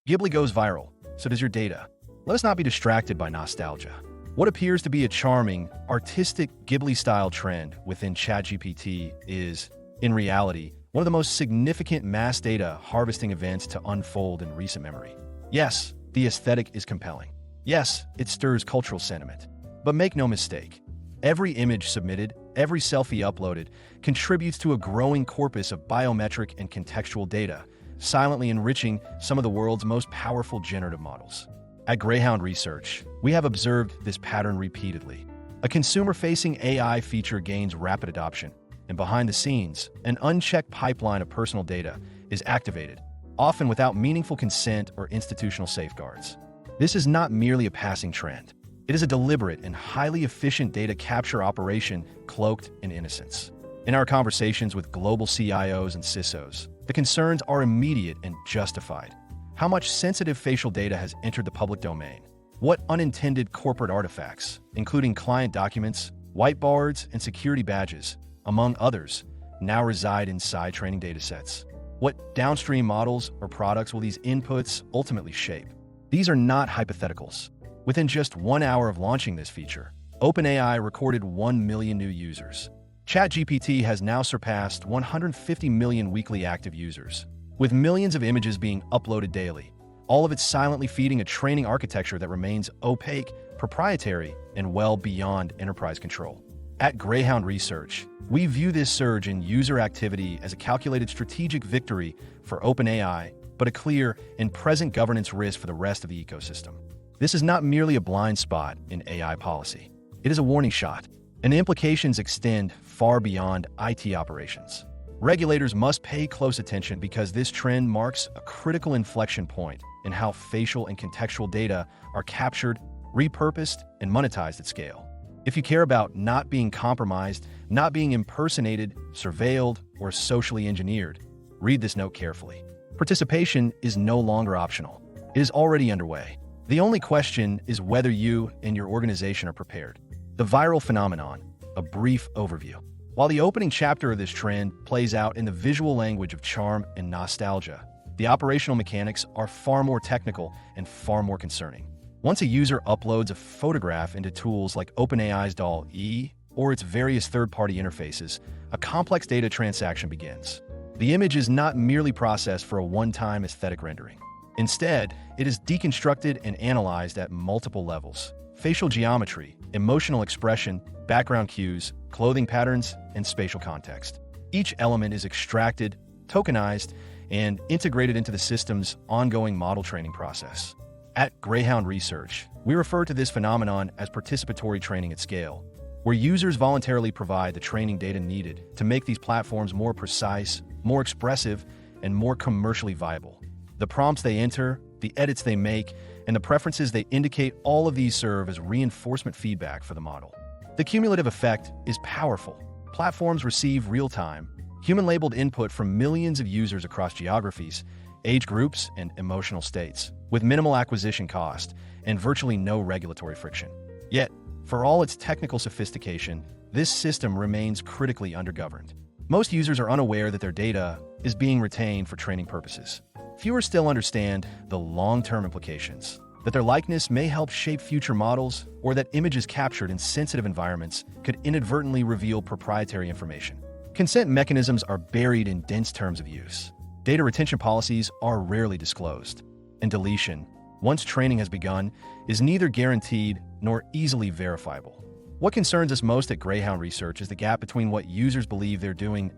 Ghibli goes viral, so does your data. Let us not be distracted by nostalgia. What appears to be a charming, artistic Ghibli-style trend within ChatGPT is, in reality, one of the most significant mass data harvesting events to unfold in recent memory. Yes, the aesthetic is compelling. Yes, it stirs cultural sentiment. But make no mistake, every image submitted, every selfie uploaded, contributes to a growing corpus of biometric and contextual data, silently enriching some of the world's most powerful generative models. At Greyhound Research, we have observed this pattern repeatedly. A consumer-facing AI feature gains rapid adoption, and behind the scenes, an unchecked pipeline of personal data is activated, often without meaningful consent or institutional safeguards. This is not merely a passing trend. It is a deliberate and highly efficient data capture operation cloaked in innocence. In our conversations with global CIOs and CISOs, the concerns are immediate and justified. How much sensitive facial data has entered the public domain? What unintended corporate artifacts, including client documents, whiteboards, and security badges, among others, now reside inside training datasets? What downstream models or products will these inputs ultimately shape? These are not hypotheticals. Within just 1 hour of launching this feature, OpenAI recorded 1 million new users. ChatGPT has now surpassed 150 million weekly active users, with millions of images being uploaded daily, all of it silently feeding a training architecture that remains opaque, proprietary, and well beyond enterprise control. At Greyhound Research, we view this surge in user activity as a calculated strategic victory for OpenAI, but a clear and present governance risk for the rest of the ecosystem. This is not merely a blind spot in AI policy. It is a warning shot, and the implications extend far beyond IT operations. Regulators must pay close attention because this trend marks a critical inflection point in how facial and contextual data are captured, repurposed, and monetized at scale. If you care about not being compromised, not being impersonated, surveilled, or socially engineered, read this note carefully. Participation is no longer optional. It is already underway. The only question is whether you and your organization are prepared. The viral phenomenon, a brief overview. While the opening chapter of this trend plays out in the visual language of charm and nostalgia, the operational mechanics are far more technical and far more concerning. Once a user uploads a photograph into tools like OpenAI's DALL-E or its various third-party interfaces, a complex data transaction begins. The image is not merely processed for a one-time aesthetic rendering. Instead, it is deconstructed and analyzed at multiple levels: facial geometry, emotional expression, background cues, clothing patterns, and spatial context. Each element is extracted, tokenized, and integrated into the system's ongoing model training process. At Greyhound Research, we refer to this phenomenon as participatory training at scale, where users voluntarily provide the training data needed to make these platforms more precise, more expressive, and more commercially viable. The prompts they enter, the edits they make, and the preferences they indicate, all of these serve as reinforcement feedback for the model. The cumulative effect is powerful. Platforms receive real-time, human-labeled input from millions of users across geographies, age groups, and emotional states, with minimal acquisition cost and virtually no regulatory friction. Yet, for all its technical sophistication, this system remains critically undergoverned. Most users are unaware that their data is being retained for training purposes. Fewer still understand the long-term implications, that their likeness may help shape future models, or that images captured in sensitive environments could inadvertently reveal proprietary information. Consent mechanisms are buried in dense terms of use. Data retention policies are rarely disclosed. And deletion, once training has begun, is neither guaranteed nor easily verifiable. What concerns us most at Greyhound Research is the gap between what users believe they're doing,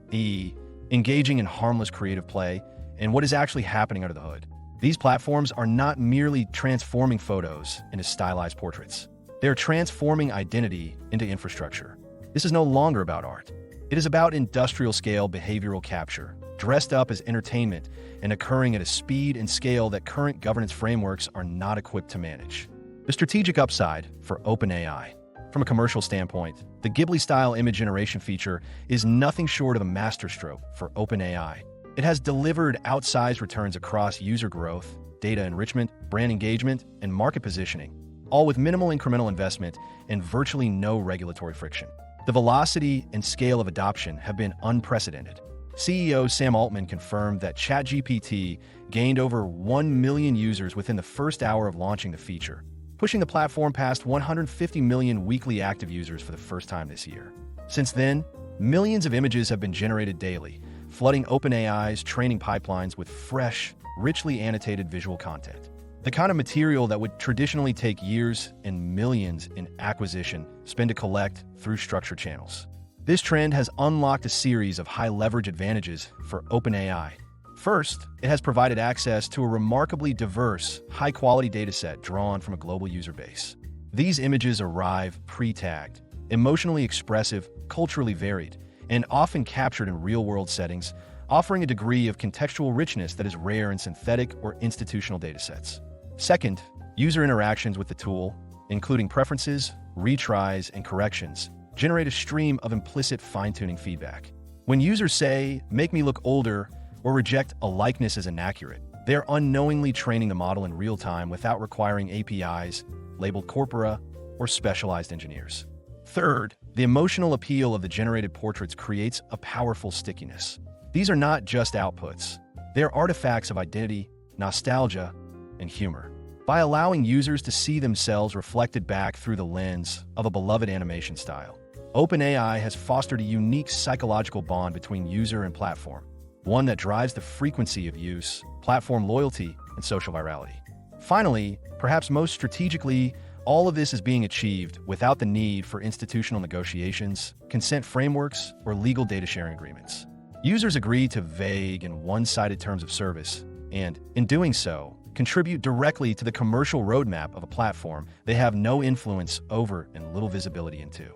engaging in harmless creative play, and what is actually happening under the hood. These platforms are not merely transforming photos into stylized portraits. They're transforming identity into infrastructure. This is no longer about art. It is about industrial-scale behavioral capture, dressed up as entertainment and occurring at a speed and scale that current governance frameworks are not equipped to manage. The strategic upside for OpenAI. From a commercial standpoint, the Ghibli-style image generation feature is nothing short of a masterstroke for OpenAI. It has delivered outsized returns across user growth, data enrichment, brand engagement, and market positioning, all with minimal incremental investment and virtually no regulatory friction. The velocity and scale of adoption have been unprecedented. CEO Sam Altman confirmed that ChatGPT gained over 1 million users within the first hour of launching the feature, pushing the platform past 150 million weekly active users for the first time this year. Since then, millions of images have been generated daily, flooding OpenAI's training pipelines with fresh, richly annotated visual content. The kind of material that would traditionally take years and millions in acquisition spend to collect through structured channels. This trend has unlocked a series of high-leverage advantages for OpenAI. First, it has provided access to a remarkably diverse, high-quality dataset drawn from a global user base. These images arrive pre-tagged, emotionally expressive, culturally varied, and often captured in real-world settings, offering a degree of contextual richness that is rare in synthetic or institutional datasets. Second, user interactions with the tool, including preferences, retries, and corrections, generate a stream of implicit fine-tuning feedback. When users say, "Make me look older," or reject a likeness as inaccurate, they are unknowingly training the model in real time without requiring APIs, labeled corpora, or specialized engineers. Third, the emotional appeal of the generated portraits creates a powerful stickiness. These are not just outputs. They are artifacts of identity, nostalgia, and humor. By allowing users to see themselves reflected back through the lens of a beloved animation style, OpenAI has fostered a unique psychological bond between user and platform, one that drives the frequency of use, platform loyalty, and social virality. Finally, perhaps most strategically, all of this is being achieved without the need for institutional negotiations, consent frameworks, or legal data sharing agreements. Users agree to vague and one-sided terms of service, and, in doing so, contribute directly to the commercial roadmap of a platform they have no influence over and little visibility into.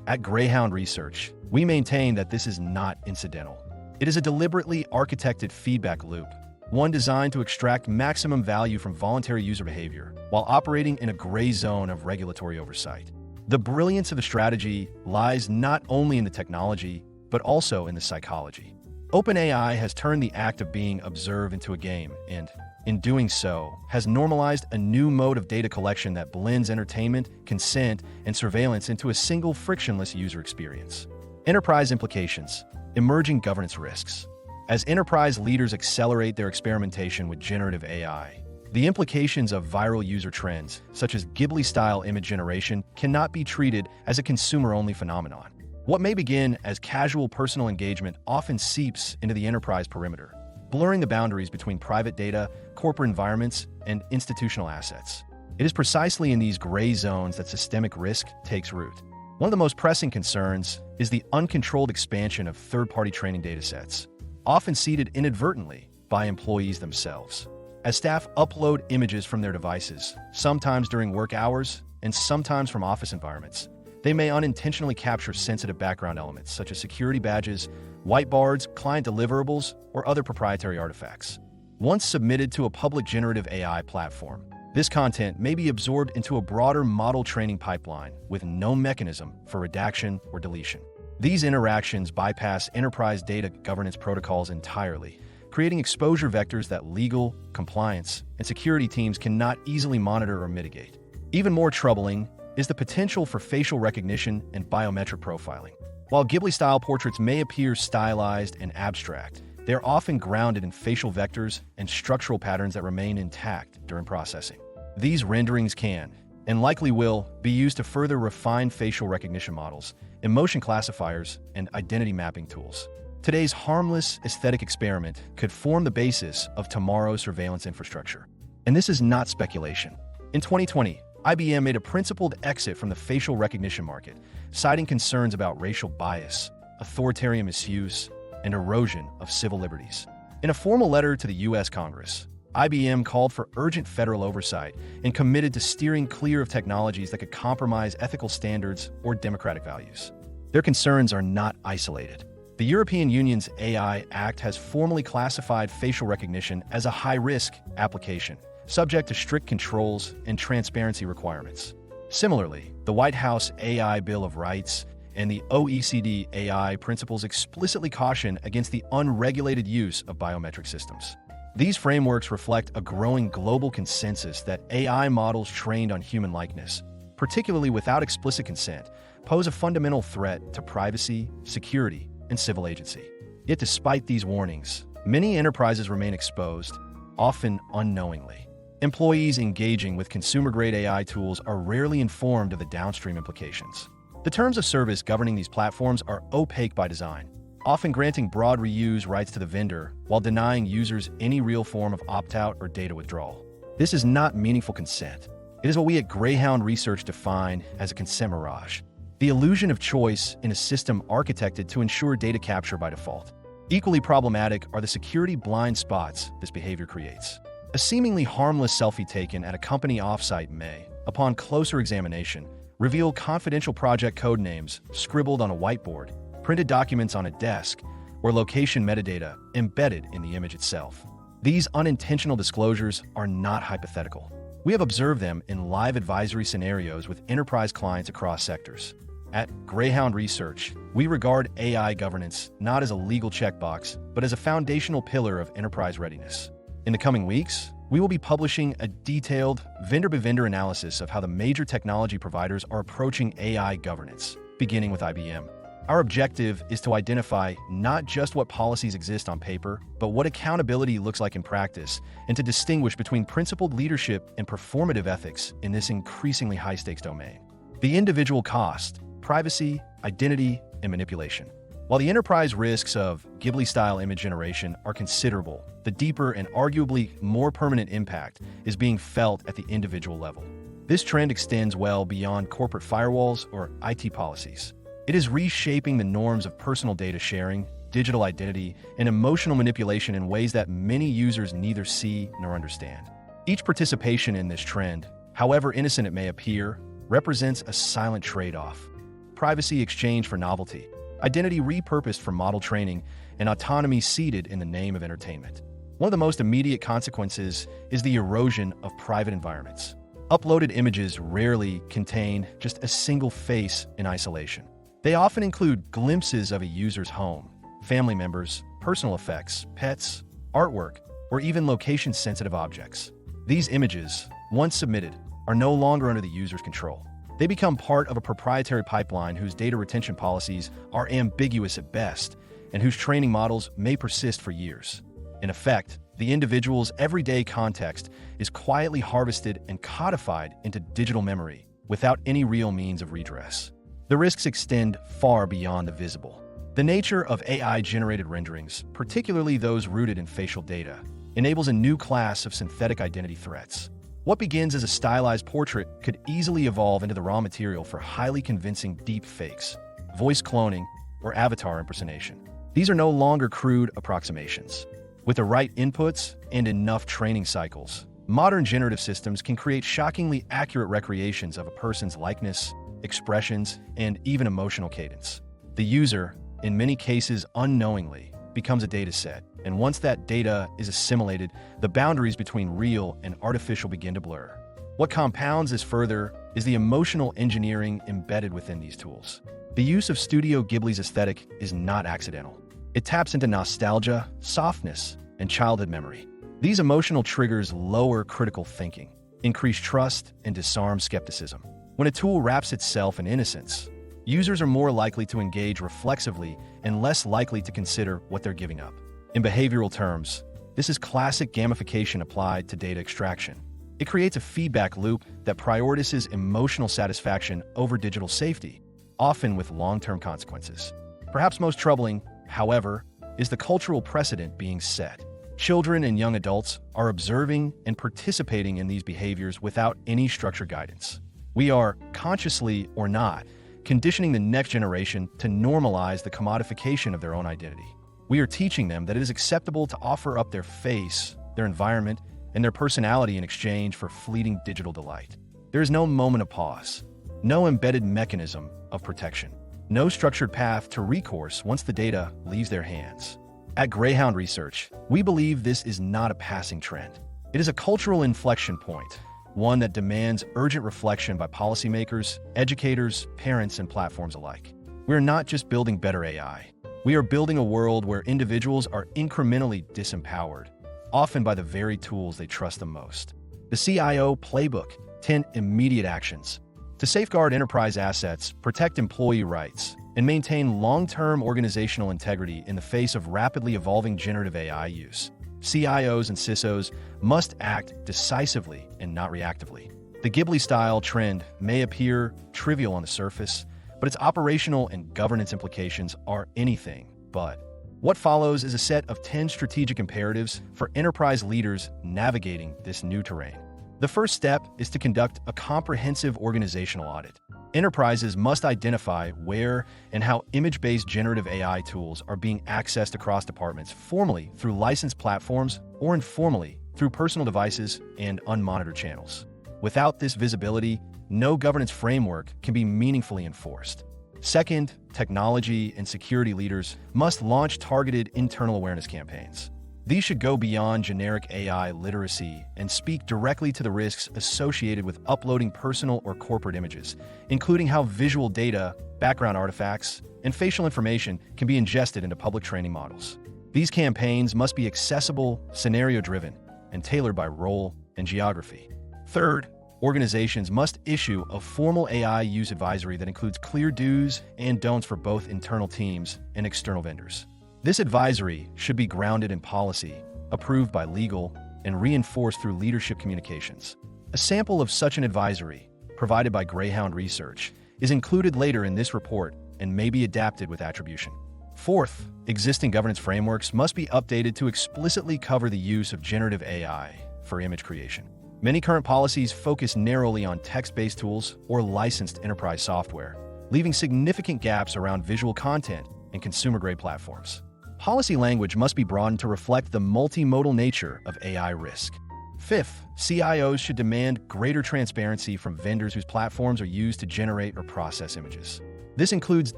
At Greyhound Research, we maintain that this is not incidental. It is a deliberately architected feedback loop, one designed to extract maximum value from voluntary user behavior while operating in a gray zone of regulatory oversight. The brilliance of the strategy lies not only in the technology, but also in the psychology. OpenAI has turned the act of being observed into a game and, in doing so, has normalized a new mode of data collection that blends entertainment, consent, and surveillance into a single frictionless user experience. Enterprise implications, emerging governance risks. As enterprise leaders accelerate their experimentation with generative AI, the implications of viral user trends, such as Ghibli-style image generation, cannot be treated as a consumer-only phenomenon. What may begin as casual personal engagement often seeps into the enterprise perimeter, blurring the boundaries between private data, corporate environments, and institutional assets. It is precisely in these gray zones that systemic risk takes root. One of the most pressing concerns is the uncontrolled expansion of third-party training datasets, often seeded inadvertently by employees themselves. As staff upload images from their devices, sometimes during work hours and sometimes from office environments, they may unintentionally capture sensitive background elements such as security badges, whiteboards, client deliverables, or other proprietary artifacts. Once submitted to a public generative AI platform, this content may be absorbed into a broader model training pipeline with no mechanism for redaction or deletion. These interactions bypass enterprise data governance protocols entirely, creating exposure vectors that legal, compliance, and security teams cannot easily monitor or mitigate. Even more troubling is the potential for facial recognition and biometric profiling. While Ghibli-style portraits may appear stylized and abstract, they are often grounded in facial vectors and structural patterns that remain intact during processing. These renderings can, and likely will, be used to further refine facial recognition models, emotion classifiers, and identity mapping tools. Today's harmless aesthetic experiment could form the basis of tomorrow's surveillance infrastructure. And this is not speculation. In 2020, IBM made a principled exit from the facial recognition market, citing concerns about racial bias, authoritarian misuse, and erosion of civil liberties. In a formal letter to the U.S. Congress, IBM called for urgent federal oversight and committed to steering clear of technologies that could compromise ethical standards or democratic values. Their concerns are not isolated. The European Union's AI Act has formally classified facial recognition as a high-risk application, subject to strict controls and transparency requirements. Similarly, the White House AI Bill of Rights and the OECD AI principles explicitly caution against the unregulated use of biometric systems. These frameworks reflect a growing global consensus that AI models trained on human likeness, particularly without explicit consent, pose a fundamental threat to privacy, security, and civil agency. Yet despite these warnings, many enterprises remain exposed, often unknowingly. Employees engaging with consumer-grade AI tools are rarely informed of the downstream implications. The terms of service governing these platforms are opaque by design, often granting broad reuse rights to the vendor while denying users any real form of opt-out or data withdrawal. This is not meaningful consent. It is what we at Greyhound Research define as a consent mirage, the illusion of choice in a system architected to ensure data capture by default. Equally problematic are the security blind spots this behavior creates. A seemingly harmless selfie taken at a company offsite may, upon closer examination, reveal confidential project code names scribbled on a whiteboard, printed documents on a desk, or location metadata embedded in the image itself. These unintentional disclosures are not hypothetical. We have observed them in live advisory scenarios with enterprise clients across sectors. At Greyhound Research, we regard AI governance not as a legal checkbox, but as a foundational pillar of enterprise readiness. In the coming weeks, we will be publishing a detailed vendor-by-vendor analysis of how the major technology providers are approaching AI governance, beginning with IBM. Our objective is to identify not just what policies exist on paper, but what accountability looks like in practice, and to distinguish between principled leadership and performative ethics in this increasingly high-stakes domain. The individual cost, privacy, identity, and manipulation. While the enterprise risks of Ghibli-style image generation are considerable, the deeper and arguably more permanent impact is being felt at the individual level. This trend extends well beyond corporate firewalls or IT policies. It is reshaping the norms of personal data sharing, digital identity, and emotional manipulation in ways that many users neither see nor understand. Each participation in this trend, however innocent it may appear, represents a silent trade-off. Privacy exchanged for novelty, identity repurposed for model training, and autonomy ceded in the name of entertainment. One of the most immediate consequences is the erosion of private environments. Uploaded images rarely contain just a single face in isolation. They often include glimpses of a user's home, family members, personal effects, pets, artwork, or even location-sensitive objects. These images, once submitted, are no longer under the user's control. They become part of a proprietary pipeline whose data retention policies are ambiguous at best and whose training models may persist for years. In effect, the individual's everyday context is quietly harvested and codified into digital memory without any real means of redress. The risks extend far beyond the visible. The nature of AI-generated renderings, particularly those rooted in facial data, enables a new class of synthetic identity threats. What begins as a stylized portrait could easily evolve into the raw material for highly convincing deep fakes, voice cloning, or avatar impersonation. These are no longer crude approximations. With the right inputs and enough training cycles, modern generative systems can create shockingly accurate recreations of a person's likeness, expressions, and even emotional cadence. The user, in many cases unknowingly, becomes a data set, and once that data is assimilated, the boundaries between real and artificial begin to blur. What compounds this further is the emotional engineering embedded within these tools. The use of Studio Ghibli's aesthetic is not accidental. It taps into nostalgia, softness, and childhood memory. These emotional triggers lower critical thinking, increase trust, and disarm skepticism. When a tool wraps itself in innocence, users are more likely to engage reflexively and less likely to consider what they're giving up. In behavioral terms, this is classic gamification applied to data extraction. It creates a feedback loop that prioritizes emotional satisfaction over digital safety, often with long-term consequences. Perhaps most troubling, however, is the cultural precedent being set. Children and young adults are observing and participating in these behaviors without any structured guidance. We are, consciously or not, conditioning the next generation to normalize the commodification of their own identity. We are teaching them that it is acceptable to offer up their face, their environment, and their personality in exchange for fleeting digital delight. There is no moment of pause, no embedded mechanism of protection, no structured path to recourse once the data leaves their hands. At Greyhound Research, we believe this is not a passing trend. It is a cultural inflection point, one that demands urgent reflection by policymakers, educators, parents, and platforms alike. We are not just building better AI. We are building a world where individuals are incrementally disempowered, often by the very tools they trust the most. The CIO Playbook: 10 immediate actions. to safeguard enterprise assets, protect employee rights, and maintain long-term organizational integrity in the face of rapidly evolving generative AI use. CIOs and CISOs must act decisively and not reactively. The Ghibli-style trend may appear trivial on the surface, but its operational and governance implications are anything but. What follows is a set of 10 strategic imperatives for enterprise leaders navigating this new terrain. The first step is to conduct a comprehensive organizational audit. Enterprises must identify where and how image-based generative AI tools are being accessed across departments, formally through licensed platforms or informally through personal devices and unmonitored channels. Without this visibility, no governance framework can be meaningfully enforced. Second, technology and security leaders must launch targeted internal awareness campaigns. These should go beyond generic AI literacy and speak directly to the risks associated with uploading personal or corporate images, including how visual data, background artifacts, and facial information can be ingested into public training models. These campaigns must be accessible, scenario-driven, and tailored by role and geography. Third, organizations must issue a formal AI use advisory that includes clear do's and don'ts for both internal teams and external vendors. This advisory should be grounded in policy, approved by legal, and reinforced through leadership communications. A sample of such an advisory, provided by Greyhound Research, is included later in this report and may be adapted with attribution. Fourth, existing governance frameworks must be updated to explicitly cover the use of generative AI for image creation. Many current policies focus narrowly on text-based tools or licensed enterprise software, leaving significant gaps around visual content and consumer-grade platforms. Policy language must be broadened to reflect the multimodal nature of AI risk. Fifth, CIOs should demand greater transparency from vendors whose platforms are used to generate or process images. This includes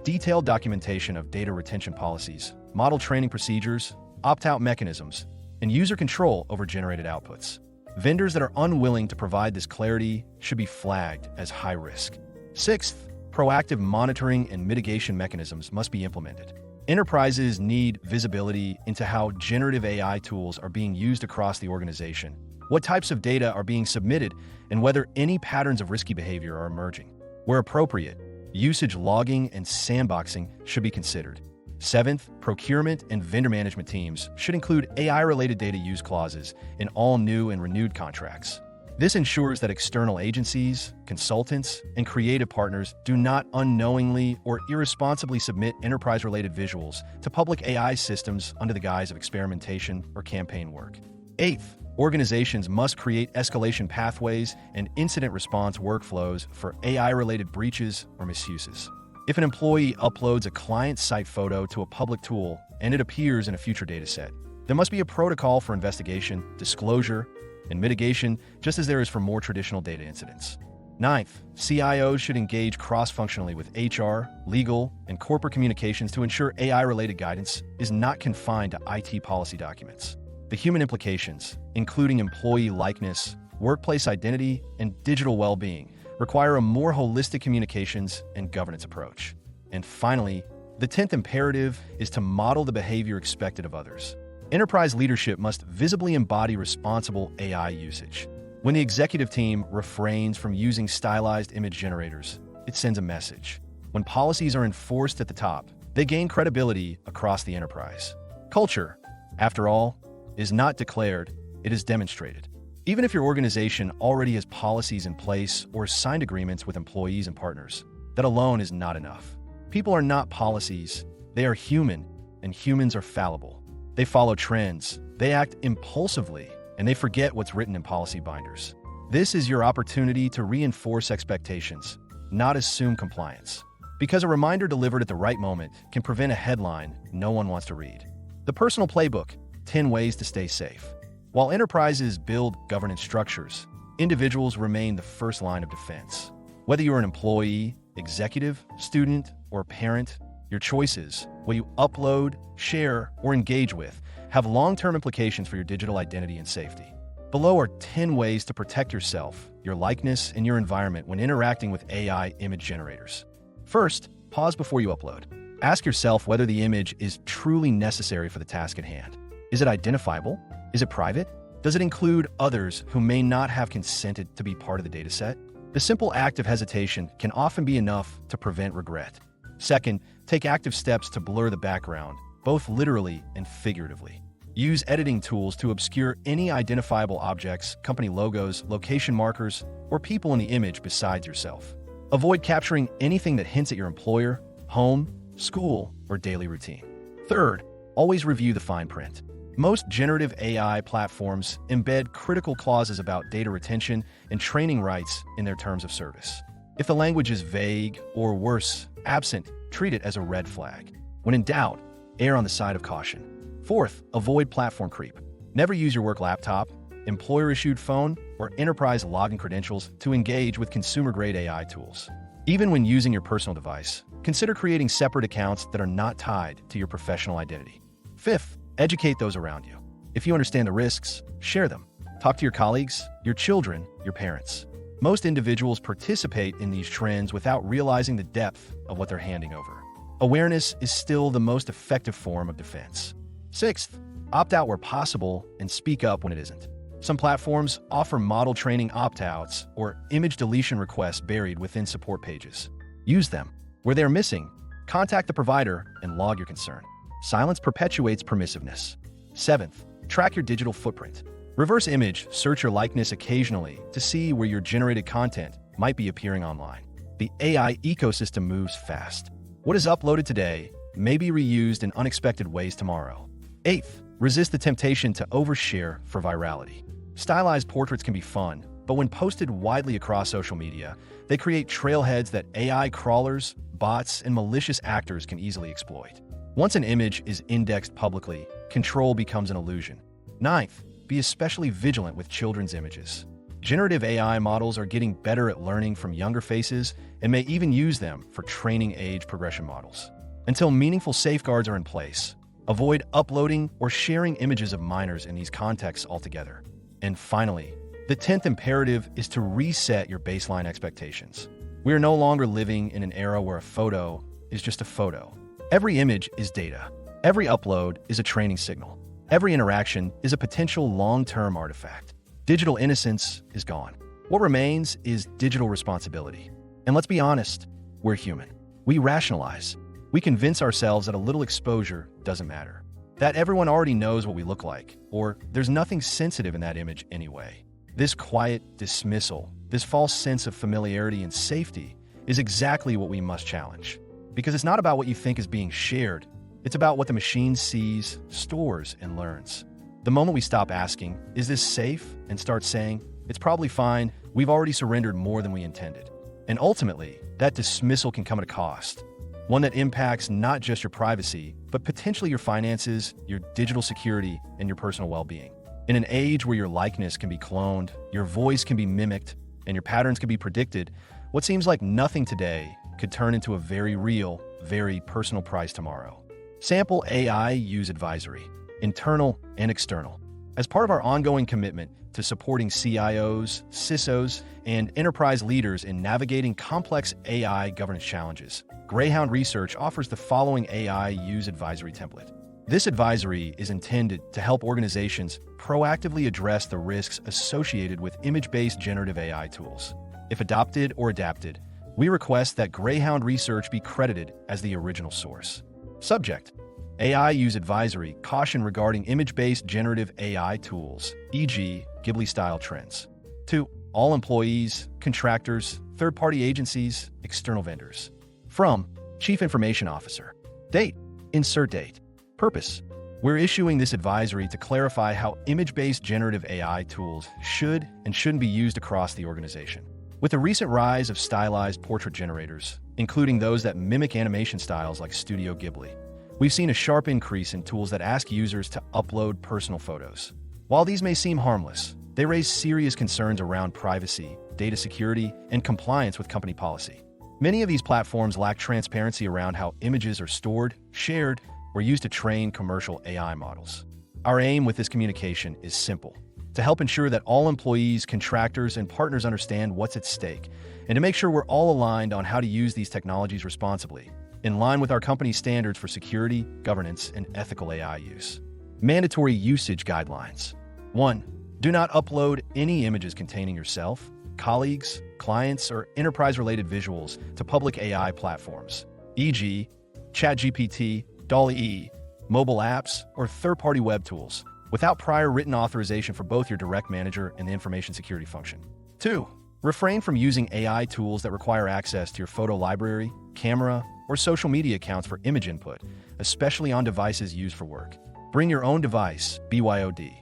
detailed documentation of data retention policies, model training procedures, opt-out mechanisms, and user control over generated outputs. Vendors that are unwilling to provide this clarity should be flagged as high risk. Sixth, proactive monitoring and mitigation mechanisms must be implemented. Enterprises need visibility into how generative AI tools are being used across the organization, what types of data are being submitted, and whether any patterns of risky behavior are emerging. Where appropriate, usage logging and sandboxing should be considered. Seventh, procurement and vendor management teams should include AI-related data use clauses in all new and renewed contracts. This ensures that external agencies, consultants, and creative partners do not unknowingly or irresponsibly submit enterprise-related visuals to public AI systems under the guise of experimentation or campaign work. Eighth, organizations must create escalation pathways and incident response workflows for AI-related breaches or misuses. If an employee uploads a client-site photo to a public tool and it appears in a future dataset, there must be a protocol for investigation, disclosure, and mitigation, just as there is for more traditional data incidents. Ninth, CIOs should engage cross-functionally with HR, legal, and corporate communications to ensure AI-related guidance is not confined to IT policy documents. The human implications, including employee likeness, workplace identity, and digital well-being, require a more holistic communications and governance approach. And finally, the 10th imperative is to model the behavior expected of others. Enterprise leadership must visibly embody responsible AI usage. When the executive team refrains from using stylized image generators, it sends a message. When policies are enforced at the top, they gain credibility across the enterprise. Culture, after all, is not declared, it is demonstrated. Even if your organization already has policies in place or signed agreements with employees and partners, that alone is not enough. People are not policies, they are human, and humans are fallible. They follow trends, they act impulsively, and they forget what's written in policy binders. This is your opportunity to reinforce expectations, not assume compliance. Because a reminder delivered at the right moment can prevent a headline no one wants to read. The personal playbook, 10 ways to stay safe. While enterprises build governance structures, individuals remain the first line of defense. Whether you're an employee, executive, student, or parent, your choices, what you upload, share, or engage with, have long-term implications for your digital identity and safety. Below are 10 ways to protect yourself, your likeness, and your environment when interacting with AI image generators. First, pause before you upload. Ask yourself whether the image is truly necessary for the task at hand. Is it identifiable? Is it private? Does it include others who may not have consented to be part of the dataset? The simple act of hesitation can often be enough to prevent regret. Second, take active steps to blur the background, both literally and figuratively. Use editing tools to obscure any identifiable objects, company logos, location markers, or people in the image besides yourself. Avoid capturing anything that hints at your employer, home, school, or daily routine. Third, always review the fine print. Most generative AI platforms embed critical clauses about data retention and training rights in their terms of service. If the language is vague or worse, absent, treat it as a red flag. When in doubt, err on the side of caution. Fourth, avoid platform creep. Never use your work laptop, employer-issued phone, or enterprise login credentials to engage with consumer-grade AI tools. Even when using your personal device, consider creating separate accounts that are not tied to your professional identity. Fifth, educate those around you. If you understand the risks, share them. Talk to your colleagues, your children, your parents. Most individuals participate in these trends without realizing the depth of what they're handing over. Awareness is still the most effective form of defense. Sixth, opt out where possible and speak up when it isn't. Some platforms offer model training opt-outs or image deletion requests buried within support pages. Use them. Where they are missing, contact the provider and log your concern. Silence perpetuates permissiveness. Seventh, track your digital footprint. Reverse image search your likeness occasionally to see where your generated content might be appearing online. The AI ecosystem moves fast. What is uploaded today may be reused in unexpected ways tomorrow. Eighth, resist the temptation to overshare for virality. Stylized portraits can be fun, but when posted widely across social media, they create trailheads that AI crawlers, bots, and malicious actors can easily exploit. Once an image is indexed publicly, control becomes an illusion. Ninth, be especially vigilant with children's images. Generative AI models are getting better at learning from younger faces and may even use them for training age progression models. Until meaningful safeguards are in place, avoid uploading or sharing images of minors in these contexts altogether. And finally, the 10th imperative is to reset your baseline expectations. We are no longer living in an era where a photo is just a photo. Every image is data. Every upload is a training signal. Every interaction is a potential long-term artifact. Digital innocence is gone. What remains is digital responsibility. And let's be honest, we're human. We rationalize. We convince ourselves that a little exposure doesn't matter, that everyone already knows what we look like, or there's nothing sensitive in that image anyway. This quiet dismissal, this false sense of familiarity and safety is exactly what we must challenge. Because it's not about what you think is being shared, it's about what the machine sees, stores, and learns. The moment we stop asking, is this safe, and start saying, it's probably fine, we've already surrendered more than we intended. And ultimately, that dismissal can come at a cost. One that impacts not just your privacy, but potentially your finances, your digital security, and your personal well-being. In an age where your likeness can be cloned, your voice can be mimicked, and your patterns can be predicted, what seems like nothing today could turn into a very real, very personal price tomorrow. Sample AI use advisory, internal and external. As part of our ongoing commitment to supporting CIOs, CISOs, and enterprise leaders in navigating complex AI governance challenges, Greyhound Research offers the following AI use advisory template. This advisory is intended to help organizations proactively address the risks associated with image-based generative AI tools. If adopted or adapted, we request that Greyhound Research be credited as the original source. Subject: AI use advisory, caution regarding image-based generative AI tools, e.g. Ghibli-style trends. 2. All employees, contractors, third-party agencies, external vendors. From Chief Information Officer. Date: insert date. Purpose: we're issuing this advisory to clarify how image-based generative AI tools should and shouldn't be used across the organization. With the recent rise of stylized portrait generators, including those that mimic animation styles like Studio Ghibli, we've seen a sharp increase in tools that ask users to upload personal photos. While these may seem harmless, they raise serious concerns around privacy, data security, and compliance with company policy. Many of these platforms lack transparency around how images are stored, shared, or used to train commercial AI models. Our aim with this communication is simple: to help ensure that all employees, contractors, and partners understand what's at stake, and to make sure we're all aligned on how to use these technologies responsibly, in line with our company's standards for security, governance, and ethical AI use. Mandatory usage guidelines. 1. Do not upload any images containing yourself, colleagues, clients, or enterprise-related visuals to public AI platforms, e.g., ChatGPT, DALL-E, mobile apps, or third-party web tools, without prior written authorization for both your direct manager and the information security function. 2. Refrain from using AI tools that require access to your photo library, camera, or social media accounts for image input, especially on devices used for work. Bring your own device, BYOD.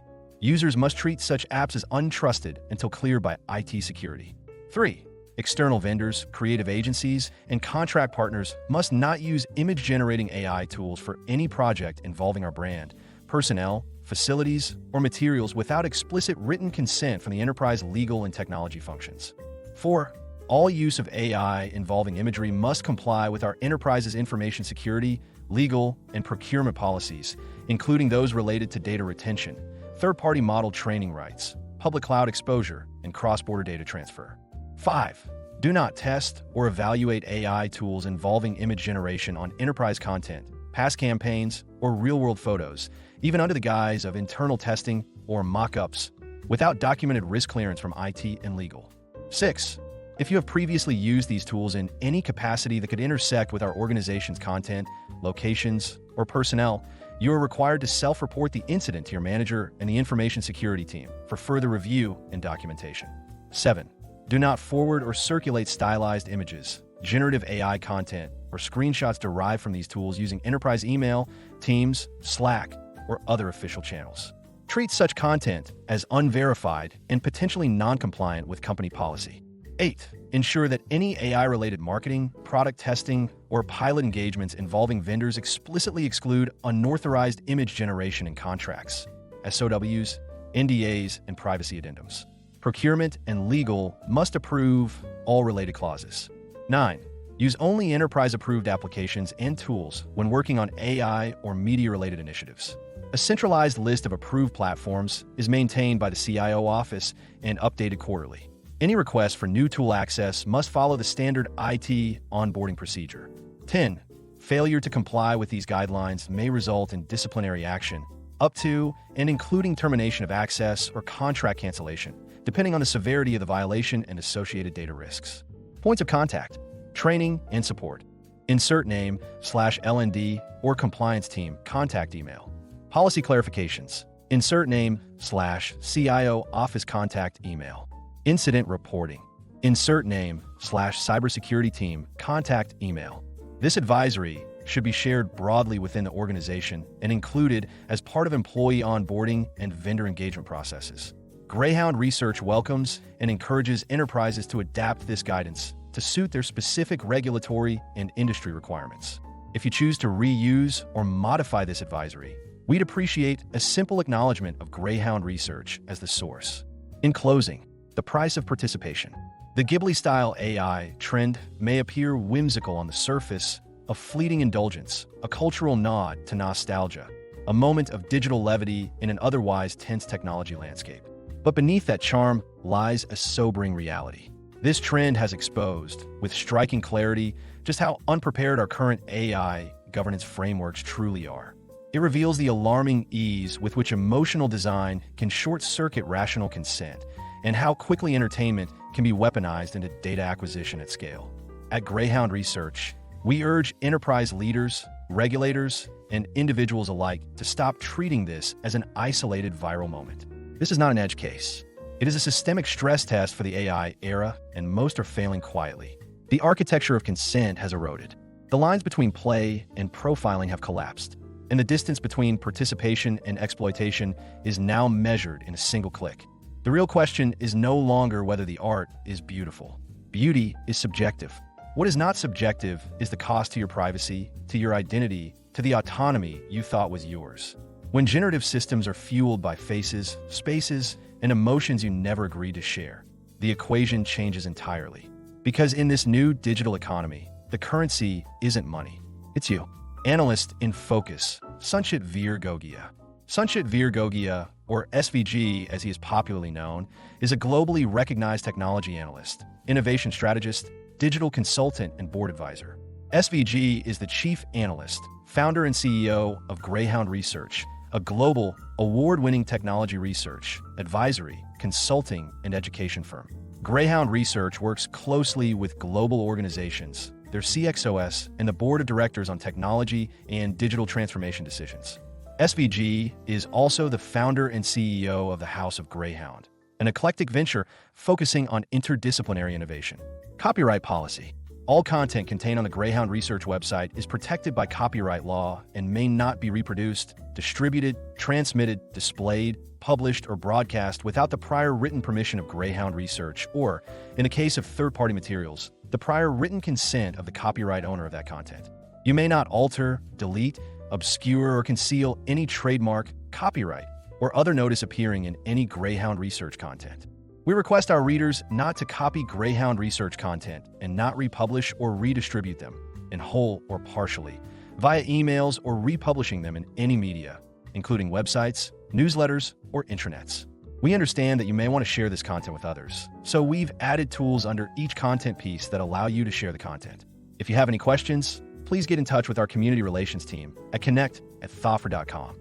Users must treat such apps as untrusted until cleared by IT security. 3. External vendors, creative agencies, and contract partners must not use image-generating AI tools for any project involving our brand, personnel, facilities, or materials without explicit written consent from the enterprise legal and technology functions. 4. All use of AI involving imagery must comply with our enterprise's information security, legal, and procurement policies, including those related to data retention, third-party model training rights, public cloud exposure, and cross-border data transfer. 5. Do not test or evaluate AI tools involving image generation on enterprise content, past campaigns, or real-world photos, even under the guise of internal testing or mock-ups, without documented risk clearance from IT and legal. 6. If you have previously used these tools in any capacity that could intersect with our organization's content, locations, or personnel, you are required to self-report the incident to your manager and the information security team for further review and documentation. 7. Do not forward or circulate stylized images, generative AI content, or screenshots derived from these tools using enterprise email, Teams, Slack, or other official channels. Treat such content as unverified and potentially non-compliant with company policy. 8. Ensure that any AI-related marketing, product testing, or pilot engagements involving vendors explicitly exclude unauthorized image generation in contracts, SOWs, NDAs, and privacy addendums. Procurement and legal must approve all related clauses. 9. Use only enterprise-approved applications and tools when working on AI or media-related initiatives. A centralized list of approved platforms is maintained by the CIO office and updated quarterly. Any request for new tool access must follow the standard IT onboarding procedure. 10. Failure to comply with these guidelines may result in disciplinary action, up to and including termination of access or contract cancellation, depending on the severity of the violation and associated data risks. Points of contact, training, and support. Insert name /LND or compliance team contact email. Policy clarifications. Insert name /CIO office contact email. Incident reporting. Insert name /cybersecurity team contact email. This advisory should be shared broadly within the organization and included as part of employee onboarding and vendor engagement processes. Greyhound Research welcomes and encourages enterprises to adapt this guidance to suit their specific regulatory and industry requirements. If you choose to reuse or modify this advisory, we'd appreciate a simple acknowledgement of Greyhound Research as the source. In closing, the price of participation. The Ghibli-style AI trend may appear whimsical on the surface, a fleeting indulgence, a cultural nod to nostalgia, a moment of digital levity in an otherwise tense technology landscape. But beneath that charm lies a sobering reality. This trend has exposed, with striking clarity, just how unprepared our current AI governance frameworks truly are. It reveals the alarming ease with which emotional design can short-circuit rational consent, and how quickly entertainment can be weaponized into data acquisition at scale. At Greyhound Research, we urge enterprise leaders, regulators, and individuals alike to stop treating this as an isolated viral moment. This is not an edge case. It is a systemic stress test for the AI era, and most are failing quietly. The architecture of consent has eroded. The lines between play and profiling have collapsed, and the distance between participation and exploitation is now measured in a single click. The real question is no longer whether the art is beautiful. Beauty is subjective. What is not subjective is the cost to your privacy, to your identity, to the autonomy you thought was yours. When generative systems are fueled by faces, spaces, and emotions you never agreed to share, the equation changes entirely. Because in this new digital economy, the currency isn't money, it's you. Analyst in focus, Sanchit Gogia. Sanchit Gogia, or SVG as he is popularly known, is a globally recognized technology analyst, innovation strategist, digital consultant, and board advisor. SVG is the chief analyst, founder and CEO of Greyhound Research, a global, award-winning technology research, advisory, consulting, and education firm. Greyhound Research works closely with global organizations, their CXOs, and the board of directors on technology and digital transformation decisions. SVG is also the founder and CEO of the House of Greyhound, an eclectic venture focusing on interdisciplinary innovation. Copyright policy. All content contained on the Greyhound Research website is protected by copyright law and may not be reproduced, distributed, transmitted, displayed, published, or broadcast without the prior written permission of Greyhound Research or, in the case of third-party materials, the prior written consent of the copyright owner of that content. You may not alter, delete, obscure, or conceal any trademark, copyright, or other notice appearing in any Greyhound Research content. We request our readers not to copy Greyhound Research content and not republish or redistribute them, in whole or partially, via emails or republishing them in any media, including websites, newsletters, or intranets. We understand that you may want to share this content with others, so we've added tools under each content piece that allow you to share the content. If you have any questions, please get in touch with our community relations team at connect@thoffer.com.